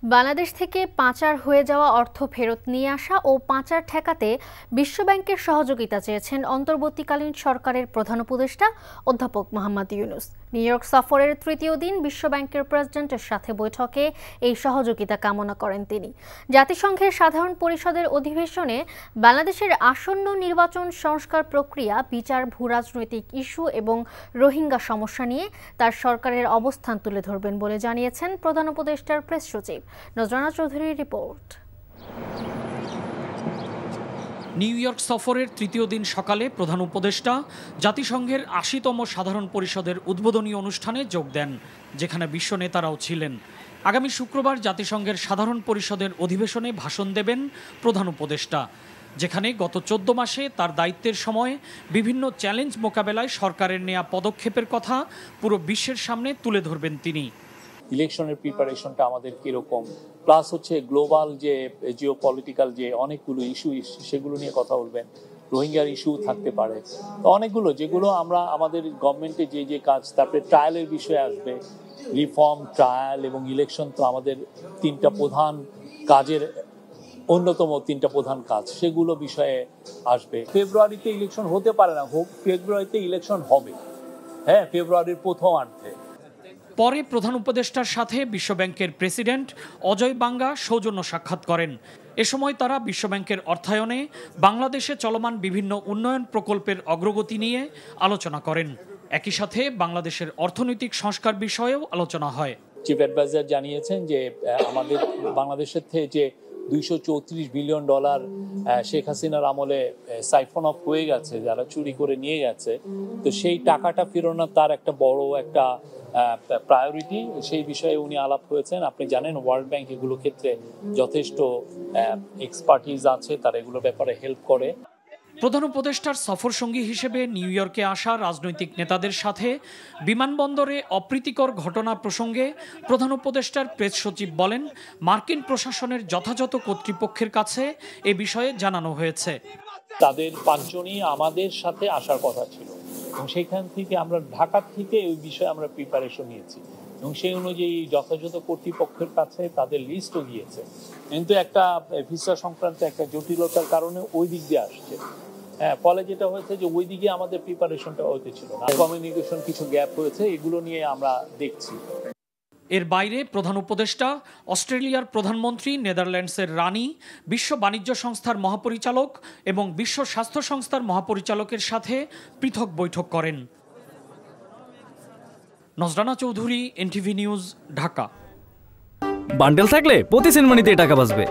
বাংলাদেশ থেকে পাচার হয়ে যাওয়া অর্থ ফেরত নিয়ে আসা ও পাচার ঠেকাতে বিশ্বব্যাংকের সহযোগিতা চেয়েছেন অন্তর্বর্তীকালীন সরকারের প্রধান উপদেষ্টা অধ্যাপক মোহাম্মদ ইউনূস। নিউ ইয়র্ক সফরের তৃতীয় দিন বিশ্বব্যাংকের প্রেসিডেন্টের সাথে বৈঠকে এই সহযোগিতা কামনা করেন তিনি। জাতিসংঘের সাধারণ পরিষদের অধিবেশনে বাংলাদেশের আসন্ন নির্বাচন সংস্কার প্রক্রিয়া, বিচার, ভূরাজনৈতিক ইস্যু এবং রোহিঙ্গা সমস্যা নিয়ে তার সরকারের অবস্থান তুলে ধরবেন বলে জানিয়েছেন প্রধান উপদেষ্টার প্রেস সচিব নজরানা চৌধুরীর রিপোর্ট। নিউ ইয়র্ক সফরের তৃতীয় দিন সকালে প্রধান উপদেষ্টা জাতিসংঘের ৮০তম সাধারণ পরিষদের উদ্বোধনী অনুষ্ঠানে যোগ দেন, যেখানে বিশ্ব নেতারাও ছিলেন। আগামী শুক্রবার জাতিসংঘের সাধারণ পরিষদের অধিবেশনে ভাষণ দেবেন প্রধান উপদেষ্টা, যেখানে গত ১৪ মাসে তার দায়িত্বের সময় বিভিন্ন চ্যালেঞ্জ মোকাবেলায় সরকারের নেওয়া পদক্ষেপের কথা পুরো বিশ্বের সামনে তুলে ধরবেন তিনি। ইলেকশনের প্রিপারেশনটা আমাদের কিরকম, প্লাস হচ্ছে গ্লোবাল যে জিওপলিটিক্যাল যে অনেকগুলো ইস্যু সেগুলো নিয়ে কথা বলবেন। রোহিঙ্গার ইস্যু থাকতে পারে, তো অনেকগুলো যেগুলো আমরা আমাদের গভর্নমেন্টে যে কাজ, তারপরে ট্রায়ালের বিষয়ে আসবে, রিফর্ম, ট্রায়াল এবং ইলেকশন। তো আমাদের তিনটা প্রধান কাজের অন্যতম তিনটা প্রধান কাজ, সেগুলো বিষয়ে আসবে। ফেব্রুয়ারিতে ইলেকশন হতে পারে না, ফেব্রুয়ারিতে ইলেকশন হবে, হ্যাঁ, ফেব্রুয়ারির প্রথমার্ধে। পরে প্রধান উপদেষ্টার সাথে বিশ্বব্যাংকের প্রেসিডেন্ট অজয় বাঙ্গা সৌজন্য সাক্ষাৎ করেন। এ সময় তারা বিশ্বব্যাংকের অর্থায়নে বাংলাদেশে চলমান বিভিন্ন উন্নয়ন প্রকল্পের অগ্রগতি নিয়ে আলোচনা করেন। একই সাথে বাংলাদেশের অর্থনৈতিক সংস্কার বিষয়েও আলোচনা হয়। চিফ অ্যাডভাইজার জানিয়েছেন যে আমাদের বাংলাদেশের থেকে যে $234 বিলিয়ন শেখ হাসিনার আমলে সাইফন অফ হয়ে গেছে, যারা চুরি করে নিয়ে গেছে, তো সেই টাকাটা ফেরানো তার একটা বড় একটা প্রায়োরিটি। সেই বিষয়ে উনি আলাপ হয়েছেন। আপনি জানেন ওয়ার্ল্ড ব্যাংক এগুলো ক্ষেত্রে যথেষ্ট এক্সপার্টিজ আছে, তারা এগুলোর ব্যাপারে হেল্প করে। প্রধান উপদেষ্টার সফর সঙ্গী হিসেবে নিউ ইয়র্কে আসা রাজনৈতিক নেতাদের সাথে বিমানবন্দরে অপ্রীতিকর ঘটনা প্রসঙ্গে প্রধান উপদেষ্টার প্রেস সচিব বলেন, মার্কিন প্রশাসনের যথাযথ কর্তৃপক্ষের কাছে এ বিষয়ে জানানো হয়েছে। তাদের 5 জনই আমাদের সাথে আসার কথা ছিল এবং সেখান থেকে আমরা ঢাকা থেকে ওই বিষয়ে আমরা প্রিপারেশন নিয়েছি এবং সেই অনুযায়ী যথাযথ কর্তৃপক্ষের কাছে তাদের লিস্টও গিয়েছে, কিন্তু একটা ভিসা সংক্রান্ত একটা জটিলতার কারণে ওই দিক দিয়ে আসছে। হ্যাঁ, ফলে যেটা হয়েছে যে ওই দিকে আমাদের প্রিপারেশনটা হতে ছিল না, কমিউনিকেশন কিছু গ্যাপ হয়েছে, এগুলো নিয়ে আমরা দেখছি। এর বাইরে প্রধান উপদেষ্টা অস্ট্রেলিয়ার প্রধানমন্ত্রী, নেদারল্যান্ডসের রানী, বিশ্ব বাণিজ্য সংস্থার মহাপরিচালক এবং বিশ্ব স্বাস্থ্য সংস্থার মহাপরিচালকের সাথে পৃথক বৈঠক করেন। Nazrana Chowdhury, NTV news, Dhaka. Bundle থাকলে প্রতি সেনমানিতে টাকা বাঁচবে।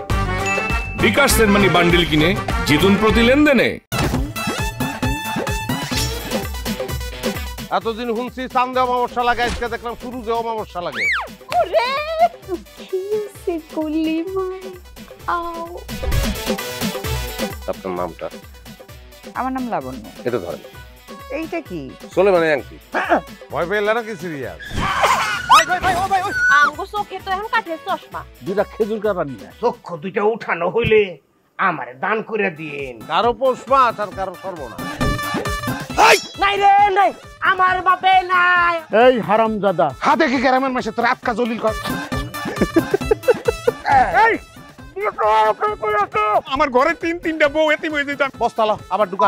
বিকাশ সেনমানি বান্ডেল কিনে জিতুন প্রতি লেনদেনে। এতদিন শুনছি চান্দে অমাবস্যা লাগে, আজকে দেখলাম শুরুতে অমাবস্যা লাগে। আপনার নামটা? আমার নাম লাবণ্য। এটা ধরেন। এইটা কি? সোলেমানি আংটি। ভয় পেলে নাকি সিরিয়াস? আমগো চোখে তো এখন কাঠের চশমা। দুইটা খেজুর কাটা নিয়ে চক্ষু দুইটা উঠানো হইলে আমারে দান করে দিন। কারো পৌষ মাস আর কারো সর্বনাশ। নাই রে নাই, আমার বাপে নাই। এই হারামজাদা, হাতে কি গ্রামের মাসে তোর আটকা জলিল কর। আমার ঘরে তিনটা বউ এতিম হয়ে যেতাম। বস্তালা আবার ঢুকা।